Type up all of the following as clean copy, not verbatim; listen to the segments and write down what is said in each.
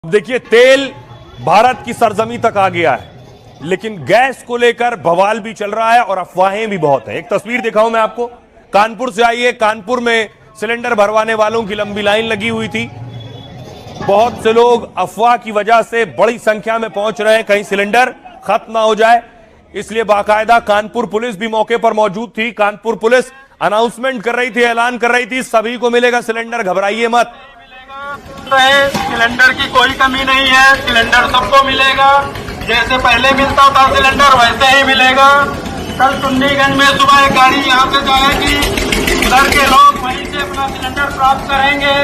देखिए, तेल भारत की सरजमी तक आ गया है, लेकिन गैस को लेकर बवाल भी चल रहा है और अफवाहें भी बहुत हैं। एक तस्वीर दिखाऊं मैं आपको, कानपुर से आई है। कानपुर में सिलेंडर भरवाने वालों की लंबी लाइन लगी हुई थी। बहुत से लोग अफवाह की वजह से बड़ी संख्या में पहुंच रहे हैं, कहीं सिलेंडर खत्म ना हो जाए, इसलिए बाकायदा कानपुर पुलिस भी मौके पर मौजूद थी। कानपुर पुलिस अनाउंसमेंट कर रही थी, ऐलान कर रही थी, सभी को मिलेगा सिलेंडर, घबराइए मत। सिलेंडर की कोई कमी नहीं है, सिलेंडर सबको मिलेगा। जैसे पहले मिलता था सिलेंडर वैसे ही मिलेगा। कल चुन्नीगंज में सुबह एक गाड़ी यहाँ से जाएगी, उधर के लोग वहीं से अपना सिलेंडर प्राप्त करेंगे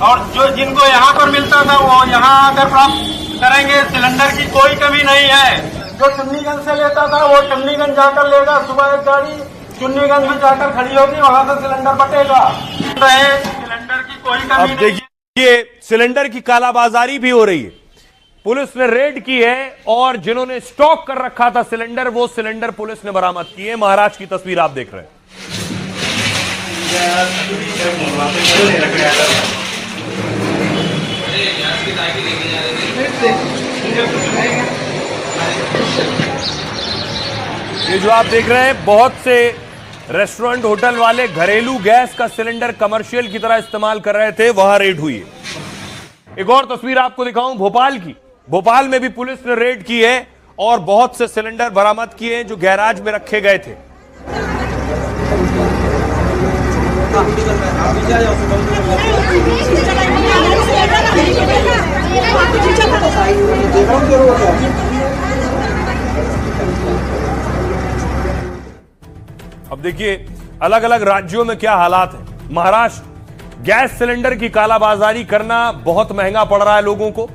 और जो जिनको यहाँ पर मिलता था वो यहाँ आकर प्राप्त करेंगे। सिलेंडर की कोई कमी नहीं है। जो चुन्नीगंज से लेता था वो चुन्नीगंज जाकर लेगा। सुबह एक गाड़ी चुन्नीगंज में जाकर खड़ी होगी, वहां से सिलेंडर बटेगा। सिलेंडर की कोई कमी नहीं। ये सिलेंडर की कालाबाजारी भी हो रही है। पुलिस ने रेड की है और जिन्होंने स्टॉक कर रखा था सिलेंडर, वो सिलेंडर पुलिस ने बरामद किए। महाराष्ट्र की तस्वीर आप देख रहे हैं। ये जो आप देख रहे हैं, बहुत से रेस्टोरेंट होटल वाले घरेलू गैस का सिलेंडर कमर्शियल की तरह इस्तेमाल कर रहे थे, वहां रेड हुई है। एक और तस्वीर आपको दिखाऊं भोपाल की। भोपाल में भी पुलिस ने रेड की है और बहुत से सिलेंडर बरामद किए हैं जो गैराज में रखे गए थे। अब देखिए, अलग अलग राज्यों में क्या हालात है। महाराष्ट्र, गैस सिलेंडर की कालाबाजारी करना बहुत महंगा पड़ रहा है लोगों को,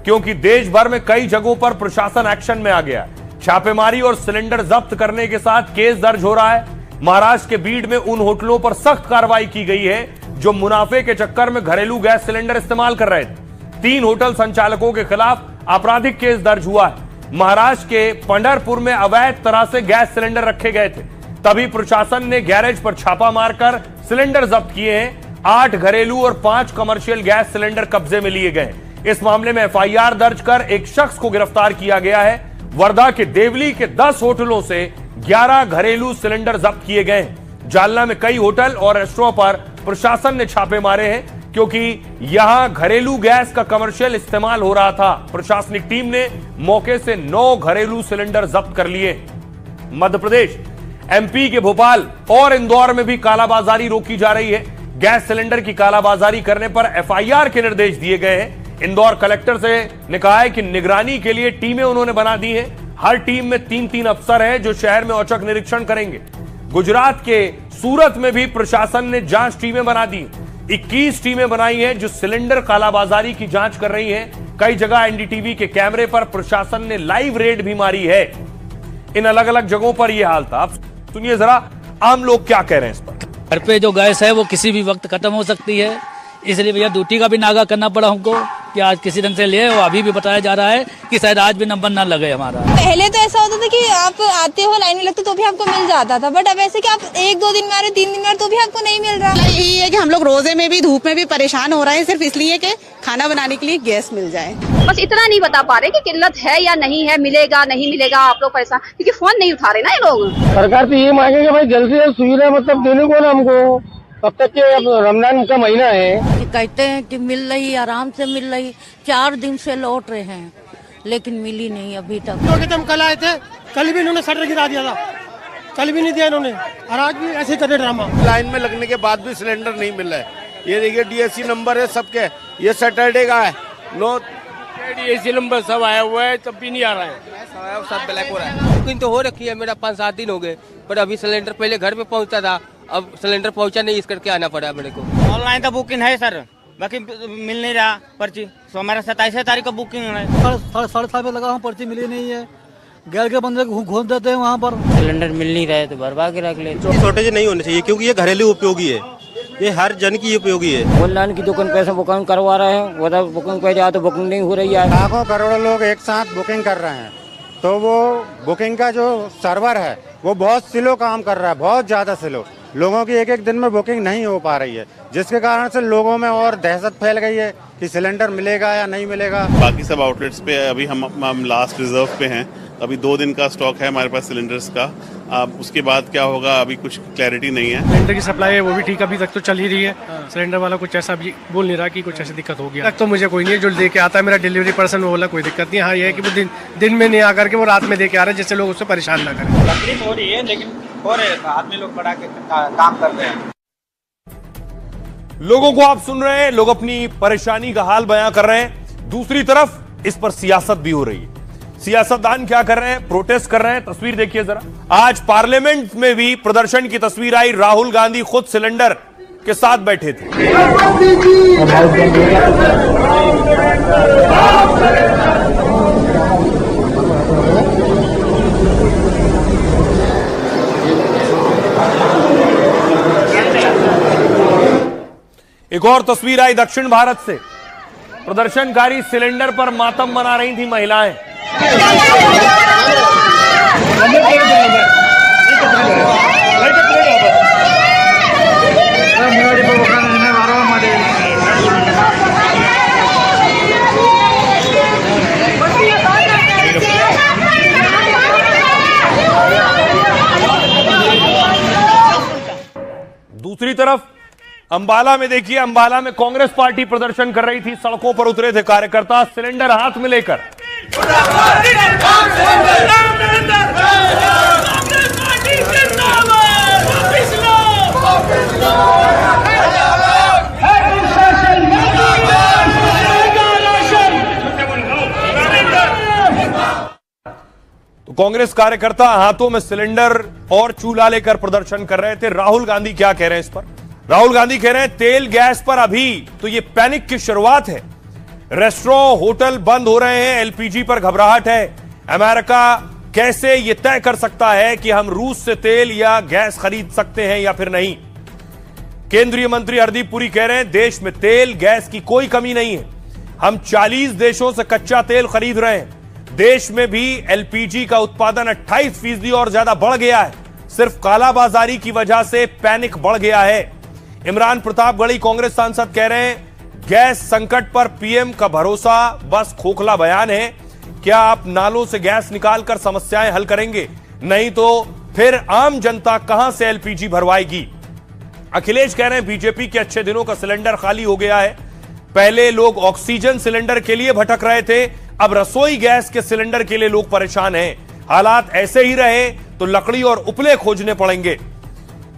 क्योंकि देश भर में कई जगहों पर प्रशासन एक्शन में आ गया है। छापेमारी और सिलेंडर जब्त करने के साथ केस दर्ज हो रहा है। महाराष्ट्र के बीड में उन होटलों पर सख्त कार्रवाई की गई है जो मुनाफे के चक्कर में घरेलू गैस सिलेंडर इस्तेमाल कर रहे थे। 3 होटल संचालकों के खिलाफ आपराधिक केस दर्ज हुआ है। महाराष्ट्र के पंढरपुर में अवैध तरह से गैस सिलेंडर रखे गए थे, तभी प्रशासन ने गैरेज पर छापा मारकर सिलेंडर जब्त किए हैं। 8 घरेलू और 5 कमर्शियल गैस सिलेंडर कब्जे में लिए गए। इस मामले में एफआईआर दर्ज कर एक शख्स को गिरफ्तार किया गया है। वर्धा के देवली के 10 होटलों से 11 घरेलू सिलेंडर जब्त किए गए। जालना में कई होटल और रेस्टोरेंट पर प्रशासन ने छापे मारे हैं, क्योंकि यहां घरेलू गैस का कमर्शियल इस्तेमाल हो रहा था। प्रशासनिक टीम ने मौके से 9 घरेलू सिलेंडर जब्त कर लिए। मध्य प्रदेश, एमपी के भोपाल और इंदौर में भी कालाबाजारी रोकी जा रही है। गैस सिलेंडर की कालाबाजारी करने पर एफआईआर के निर्देश दिए गए हैं। इंदौर कलेक्टर से ने कहा है कि निगरानी के लिए टीमें उन्होंने बना दी हैं। हर टीम में 3-3 अफसर हैं जो शहर में औचक निरीक्षण करेंगे। गुजरात के सूरत में भी प्रशासन ने जांच टीमें बना दी। 21 टीमें बनाई हैं जो सिलेंडर कालाबाजारी की जांच कर रही हैं। कई जगह एनडीटीवी के कैमरे पर प्रशासन ने लाइव रेड भी मारी है। इन अलग अलग जगहों पर यह हाल था। अब सुनिए जरा आम लोग क्या कह रहे हैं इस पर। घर पे जो गैस है वो किसी भी वक्त खत्म हो सकती है, इसलिए भैया ड्यूटी का भी नागा करना पड़ा हमको कि आज किसी ढंग से ले। और अभी भी बताया जा रहा है कि शायद आज भी नंबर ना लगे हमारा। पहले तो ऐसा होता था कि आप आते हो, लाइन में लगते तो भी आपको मिल जाता था, बट अब ऐसे कि आप 1-2 दिन में आ रहे, 3 दिन में आ रहे तो भी आपको नहीं मिल रहा। यही है कि हम लोग रोजे में भी धूप में भी परेशान हो रहे हैं, सिर्फ इसलिए कि खाना बनाने के लिए गैस मिल जाए। बस इतना नहीं बता पा रहे कि किल्लत है या नहीं है, मिलेगा नहीं मिलेगा। आप लोग परेशान क्योंकि फोन नहीं उठा रहे ना ये लोग। सरकार से ये मांगेंगे भाई जल्दी से सुविधा मतलब देने को ना हमको, तब तक के अब रमजान का महीना है। कहते हैं कि मिल रही, आराम से मिल रही, 4 दिन से लौट रहे हैं लेकिन मिली नहीं अभी तक। तो हम कल आए थे, कल भी इन्होंने शटर गिरा दिया था, कल भी नहीं दिया इन्होंने, और आज भी ऐसे करे ड्रामा। लाइन में लगने के बाद भी सिलेंडर नहीं मिल रहा है। ये देखिए डीएससी नंबर है सबके, ये सैटरडे का है। नो डीएससी नंबर सब आया हुआ है, तब भी नहीं आ रहा है, सब ब्लैक हो रहा है। बुकिंग तो हो रखी है, मेरा 5-7 दिन हो गए, पर अभी सिलेंडर पहले घर पे पहुंचता था, अब सिलेंडर पहुंचा नहीं, इस करके आना पड़ा मेरे को। ऑनलाइन तो बुकिंग है सर, बाकी मिल नहीं रहा पर्ची। तो हमारा 27 तारीख को बुकिंग है। 7:30 पे लगा, पर्ची मिली नहीं है। गैर के बंदे घूम देते हैं वहाँ पर। सिलेंडर मिल नहीं रहे तो भरवा के रख ले। शॉर्टेज नहीं होनी चाहिए, क्योंकि ये घरेलू उपयोगी है, ये हर जन की उपयोगी है। ऑनलाइन की दुकान पैसे बुकिंग करवा रहे हैं, वो बुकिंग पे जाए तो बुकिंग नहीं हो रही है। लाखों करोड़ों लोग एक साथ बुकिंग कर रहे हैं, तो वो बुकिंग का जो सर्वर है वो बहुत स्लो काम कर रहा है, बहुत ज्यादा स्लो। लोगों की एक दिन में बुकिंग नहीं हो पा रही है, जिसके कारण से लोगों में और दहशत फैल गई है कि सिलेंडर मिलेगा या नहीं मिलेगा। बाकी सब आउटलेट्स पे अभी हम लास्ट रिजर्व पे हैं। अभी 2 दिन का स्टॉक है हमारे पास सिलेंडर्स का। अब उसके बाद क्या होगा अभी कुछ क्लैरिटी नहीं है। सिलेंडर की सप्लाई है वो भी ठीक अभी तक तो चल ही रही है। सिलेंडर वाला कुछ ऐसा भी बोल नहीं रहा कि कुछ ऐसी दिक्कत होगी। तक तो मुझे कोई नहीं है, जो लेके आता है मेरा डिलीवरी पर्सन वो बोला कोई दिक्कत नहीं। हाँ ये है कि वो दिन में नहीं आकर के वो रात में देके आ रहे हैं, जिससे लोग उससे परेशान ना करें। तकलीफ हो रही है लेकिन हो रहे हैं, आदमी लोग बढ़ा के काम कर रहे हैं। लोगों को आप सुन रहे हैं, लोग अपनी परेशानी का हाल बयां कर रहे हैं। दूसरी तरफ इस पर सियासत भी हो रही है। सियासतदान क्या कर रहे हैं? प्रोटेस्ट कर रहे हैं। तस्वीर देखिए जरा। आज पार्लियामेंट में भी प्रदर्शन की तस्वीर आई। राहुल गांधी खुद सिलेंडर के साथ बैठे थे। एक और तस्वीर आई दक्षिण भारत से। प्रदर्शनकारी सिलेंडर पर मातम मना रही थी महिलाएं। दूसरी तरफ अंबाला में देखिए, अंबाला में कांग्रेस पार्टी प्रदर्शन कर रही थी। सड़कों पर उतरे थे कार्यकर्ता सिलेंडर हाथ में लेकर। तो कांग्रेस कार्यकर्ता हाथों में सिलेंडर और चूल्हा लेकर प्रदर्शन कर रहे थे। राहुल गांधी क्या कह रहे हैं इस पर? राहुल गांधी कह रहे हैं तेल गैस पर अभी तो ये पैनिक की शुरुआत है। रेस्टोरेंट होटल बंद हो रहे हैं, एलपीजी पर घबराहट है। अमेरिका कैसे ये तय कर सकता है कि हम रूस से तेल या गैस खरीद सकते हैं या फिर नहीं? केंद्रीय मंत्री हरदीप पुरी कह रहे हैं देश में तेल गैस की कोई कमी नहीं है। हम 40 देशों से कच्चा तेल खरीद रहे हैं। देश में भी एलपीजी का उत्पादन 28% और ज्यादा बढ़ गया है। सिर्फ कालाबाजारी की वजह से पैनिक बढ़ गया है। इमरान प्रतापगढ़ी कांग्रेस सांसद कह रहे हैं गैस संकट पर पीएम का भरोसा बस खोखला बयान है। क्या आप नालों से गैस निकालकर समस्याएं हल करेंगे? नहीं तो फिर आम जनता कहां से एलपीजी भरवाएगी? अखिलेश कह रहे हैं बीजेपी के अच्छे दिनों का सिलेंडर खाली हो गया है। पहले लोग ऑक्सीजन सिलेंडर के लिए भटक रहे थे, अब रसोई गैस के सिलेंडर के लिए लोग परेशान हैं। हालात ऐसे ही रहे तो लकड़ी और उपले खोजने पड़ेंगे।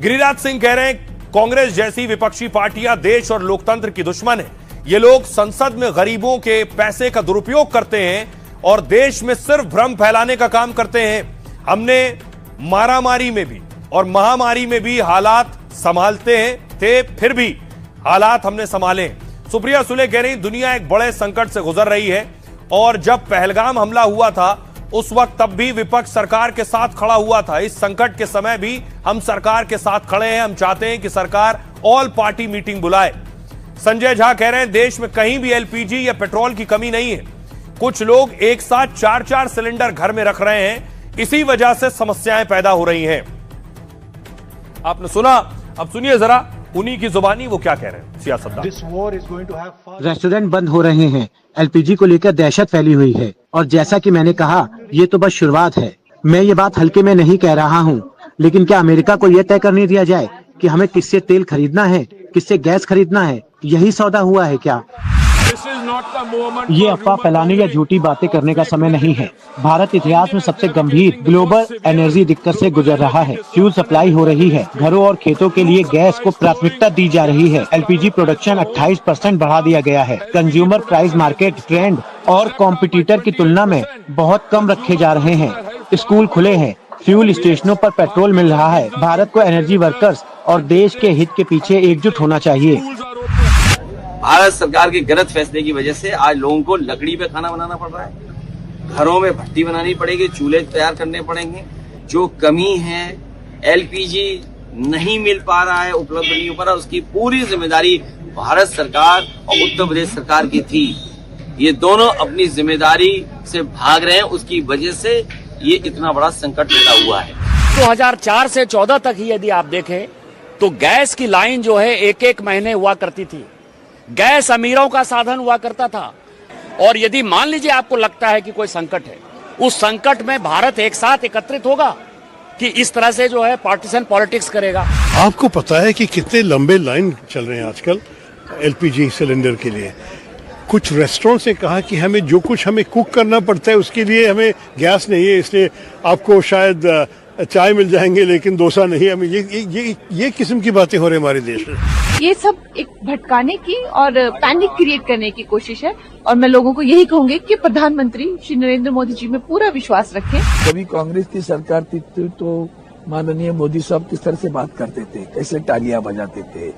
गिरिराज सिंह कह रहे हैं कांग्रेस जैसी विपक्षी पार्टियां देश और लोकतंत्र की दुश्मन है। ये लोग संसद में गरीबों के पैसे का दुरुपयोग करते हैं और देश में सिर्फ भ्रम फैलाने का काम करते हैं। हमने मारामारी में भी और महामारी में भी हालात संभालते हैं थे, फिर भी हालात हमने संभाले। सुप्रिया सुले कह रही दुनिया एक बड़े संकट से गुजर रही है और जब पहलगाम हमला हुआ था उस वक्त तब भी विपक्ष सरकार के साथ खड़ा हुआ था। इस संकट के समय भी हम सरकार के साथ खड़े हैं। हम चाहते हैं कि सरकार ऑल पार्टी मीटिंग बुलाए। संजय झा कह रहे हैं देश में कहीं भी एलपीजी या पेट्रोल की कमी नहीं है। कुछ लोग एक साथ 4-4 सिलेंडर घर में रख रहे हैं, इसी वजह से समस्याएं पैदा हो रही हैं। आपने सुना, अब सुनिए जरा उन्हीं की जुबानी वो क्या कह रहे हैं सियासतदान। रेस्टोरेंट बंद हो रहे हैं, एलपीजी को लेकर दहशत फैली हुई है और जैसा कि मैंने कहा ये तो बस शुरुआत है। मैं ये बात हल्के में नहीं कह रहा हूँ, लेकिन क्या अमेरिका को यह तय करने दिया जाए कि हमें किससे तेल खरीदना है, किससे गैस खरीदना है? यही सौदा हुआ है क्या? ये अफवाह फैलाने या झूठी बातें करने का समय नहीं है। भारत इतिहास में सबसे गंभीर ग्लोबल एनर्जी दिक्कत से गुजर रहा है। फ्यूल सप्लाई हो रही है, घरों और खेतों के लिए गैस को प्राथमिकता दी जा रही है। एलपीजी प्रोडक्शन 28% बढ़ा दिया गया है। कंज्यूमर प्राइस मार्केट ट्रेंड और कॉम्पिटिटर की तुलना में बहुत कम रखे जा रहे हैं। स्कूल खुले हैं, फ्यूल स्टेशनों पर पेट्रोल मिल रहा है। भारत को एनर्जी वर्कर्स और देश के हित के पीछे एकजुट होना चाहिए। भारत सरकार के गलत फैसले की वजह से आज लोगों को लकड़ी पे खाना बनाना पड़ रहा है। घरों में भट्टी बनानी पड़ेगी, चूल्हे तैयार करने पड़ेंगे। जो कमी है, एलपीजी नहीं मिल पा रहा है, उपलब्ध नहीं हो पा रहा, उसकी पूरी जिम्मेदारी भारत सरकार और उत्तर प्रदेश सरकार की थी। ये दोनों अपनी जिम्मेदारी से भाग रहे हैं, उसकी वजह से ये इतना बड़ा संकट पैदा हुआ है। 2004 से 14 तक ही यदि आप देखें तो गैस की लाइन जो है एक एक महीने हुआ करती थी। गैस अमीरों का साधन हुआ करता था। और यदि मान लीजिए आपको लगता है कि कोई संकट है, उस संकट में भारत एक साथ एकत्रित होगा कि इस तरह से जो है पार्टीशन पॉलिटिक्स करेगा? आपको पता है कि कितने लंबे लाइन चल रहे हैं आजकल एलपीजी सिलेंडर के लिए। कुछ रेस्टोरेंट से कहा कि हमें जो कुछ हमें कुक करना पड़ता है उसके लिए हमें गैस नहीं है, इसलिए आपको शायद चाय मिल जाएंगे लेकिन डोसा नहीं। हमें ये किस्म की बातें हो रही हमारे देश में। ये सब एक भटकाने की और पैनिक क्रिएट करने की कोशिश है और मैं लोगों को यही कहूंगी कि प्रधानमंत्री श्री नरेंद्र मोदी जी में पूरा विश्वास रखें। कभी कांग्रेस की सरकार थी तो माननीय मोदी साहब किस तरह से बात करते थे, कैसे तालियां बजाते थे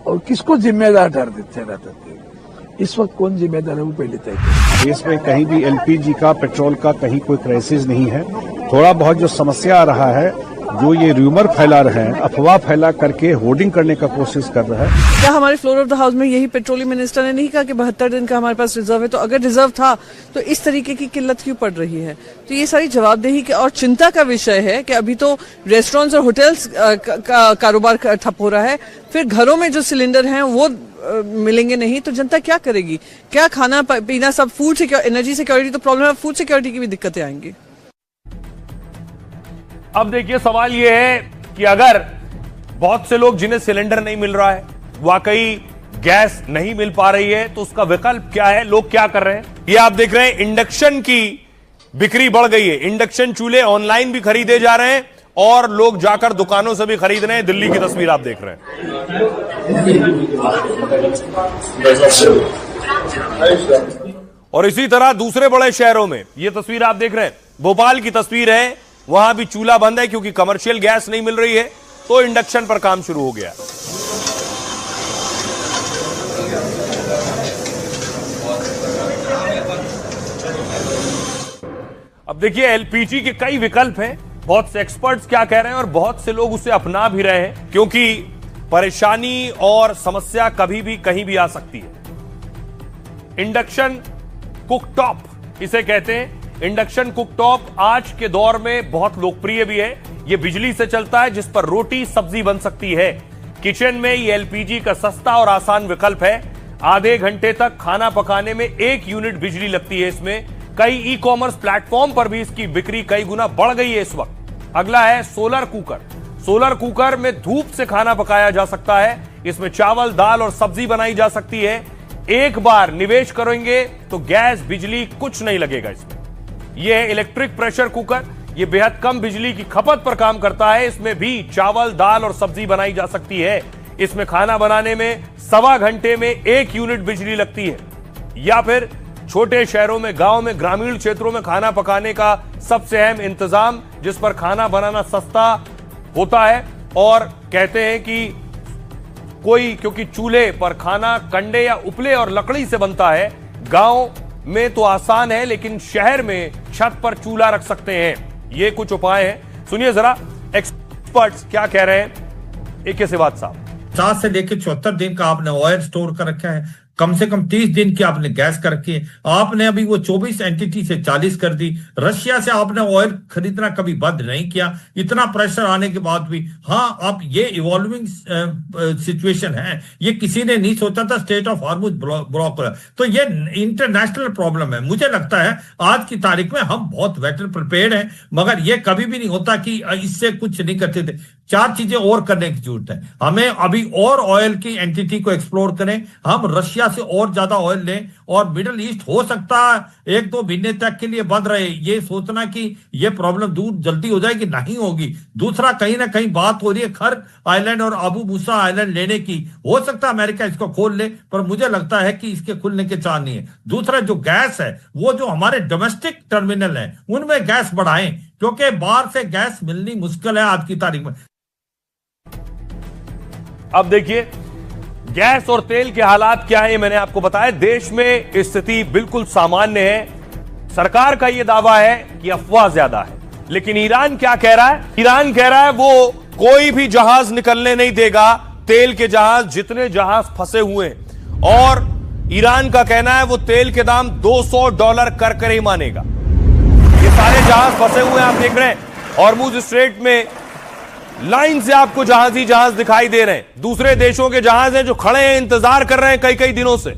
और किसको जिम्मेदार ठहराते थे। इस वक्त कौन जिम्मेदार है वो पहले तय करें। देश में कहीं भी एलपीजी का, पेट्रोल का कहीं कोई क्राइसिस नहीं है। थोड़ा बहुत जो समस्या आ रहा है, जो ये रूमर फैला रहे हैं, अफवाह फैला करके होर्डिंग करने का कोशिश कर रहा है। क्या हमारे फ्लोर ऑफ द हाउस में यही पेट्रोलियम मिनिस्टर ने नहीं कहा कि 72 दिन का हमारे पास रिजर्व है? तो अगर रिजर्व था तो इस तरीके की किल्लत क्यों पड़ रही है? तो ये सारी जवाबदेही के और चिंता का विषय है कि अभी तो रेस्टोरेंट्स और होटल्स का कारोबार ठप हो रहा है, फिर घरों में जो सिलेंडर हैं वो मिलेंगे नहीं, तो जनता क्या करेगी? क्या खाना पीना सब, फूड सिक्योरिटी, एनर्जी सिक्योरिटी तो प्रॉब्लम है, फूड सिक्योरिटी की भी दिक्कतें आएंगी। अब देखिए सवाल यह है कि अगर बहुत से लोग जिन्हें सिलेंडर नहीं मिल रहा है, वाकई गैस नहीं मिल पा रही है, तो उसका विकल्प क्या है? लोग क्या कर रहे हैं? ये आप देख रहे हैं इंडक्शन की बिक्री बढ़ गई है। इंडक्शन चूल्हे ऑनलाइन भी खरीदे जा रहे हैं और लोग जाकर दुकानों से भी खरीद रहे हैं। दिल्ली की तस्वीर आप देख रहे हैं। और इसी तरह दूसरे बड़े शहरों में ये तस्वीर आप देख रहे हैं। भोपाल की तस्वीर है, वहां भी चूल्हा बंद है क्योंकि कमर्शियल गैस नहीं मिल रही है, तो इंडक्शन पर काम शुरू हो गया। अब देखिए एलपीजी के कई विकल्प हैं। बहुत से एक्सपर्ट्स क्या कह रहे हैं और बहुत से लोग उसे अपना भी रहे हैं, क्योंकि परेशानी और समस्या कभी भी कहीं भी आ सकती है। इंडक्शन कुकटॉप इसे कहते हैं। इंडक्शन कुकटॉप आज के दौर में बहुत लोकप्रिय भी है। यह बिजली से चलता है, जिस पर रोटी सब्जी बन सकती है। किचन में ये एलपीजी का सस्ता और आसान विकल्प है। आधे घंटे तक खाना पकाने में 1 यूनिट बिजली लगती है इसमें। कई ई कॉमर्स प्लेटफॉर्म पर भी इसकी बिक्री कई गुना बढ़ गई है इस वक्त। अगला है सोलर कुकर। सोलर कुकर में धूप से खाना पकाया जा सकता है। इसमें चावल, दाल और सब्जी बनाई जा सकती है। एक बार निवेश करेंगे तो गैस, बिजली कुछ नहीं लगेगा इसमें। यह है इलेक्ट्रिक प्रेशर कुकर। यह बेहद कम बिजली की खपत पर काम करता है। इसमें भी चावल, दाल और सब्जी बनाई जा सकती है। इसमें खाना बनाने में 1.25 घंटे में 1 यूनिट बिजली लगती है। या फिर छोटे शहरों में, गांव में, ग्रामीण क्षेत्रों में खाना पकाने का सबसे अहम इंतजाम, जिस पर खाना बनाना सस्ता होता है। और कहते हैं कि क्योंकि चूल्हे पर खाना कंडे या उपले और लकड़ी से बनता है। गांव में तो आसान है, लेकिन शहर में छत पर चूल्हा रख सकते हैं। ये कुछ उपाय हैं। सुनिए जरा एक्सपर्ट्स क्या कह रहे हैं। एक से बात साहब, 50 से लेकर 74 दिन का आपने ऑयल स्टोर कर रखा है, कम से कम 30 दिन की आपने गैस कर रखी है। आपने अभी वो 24 एंटिटी से 40 कर दी। रशिया से आपने ऑयल खरीदना कभी बंद नहीं किया, इतना प्रेशर आने के बाद भी। हाँ, अब ये इवॉल्विंग सिचुएशन है, ये किसी ने नहीं सोचा था स्टेट ऑफ हॉर्मुज ब्लॉक। तो ये इंटरनेशनल प्रॉब्लम है। मुझे लगता है आज की तारीख में हम बहुत बेटर प्रिपेयर्ड हैं, मगर ये कभी भी नहीं होता कि इससे कुछ नहीं करते थे। 4 चीजें और करने की जरूरत है। हमें अभी और ऑयल की एंटिटी को एक्सप्लोर करें। हम रशिया से और ज्यादा ऑयल लें और मिडिल ईस्ट हो सकता है 1-2 महीने तक के लिए बंद रहे। ये सोचना कि ये प्रॉब्लम दूर जल्दी हो जाएगी, नहीं होगी। दूसरा, कहीं ना कहीं बात हो रही है खर्क आइलैंड और अबू मूसा आइलैंड लेने की। हो सकता है अमेरिका इसको खोल ले, पर मुझे लगता है कि इसके खुलने के चांस नहीं है। दूसरा, जो गैस है, वो जो हमारे डोमेस्टिक टर्मिनल है उनमें गैस बढ़ाएं, क्योंकि बाहर से गैस मिलनी मुश्किल है आज की तारीख में। अब देखिए गैस और तेल के हालात क्या है, मैंने आपको बताया। देश में स्थिति बिल्कुल सामान्य है। सरकार का यह दावा है कि अफवाह ज्यादा है, लेकिन ईरान क्या कह रहा है? ईरान कह रहा है वो कोई भी जहाज निकलने नहीं देगा, तेल के जहाज, जितने जहाज फंसे हुए हैं। और ईरान का कहना है वो तेल के दाम $200 कर ही मानेगा। ये सारे जहाज फंसे हुए हैं, आप देख रहे हैं। हॉर्मुज स्ट्रेट में लाइन से आपको जहाज दिखाई दे रहे हैं, दूसरे देशों के जहाज हैं जो खड़े हैं, इंतजार कर रहे हैं कई कई दिनों से।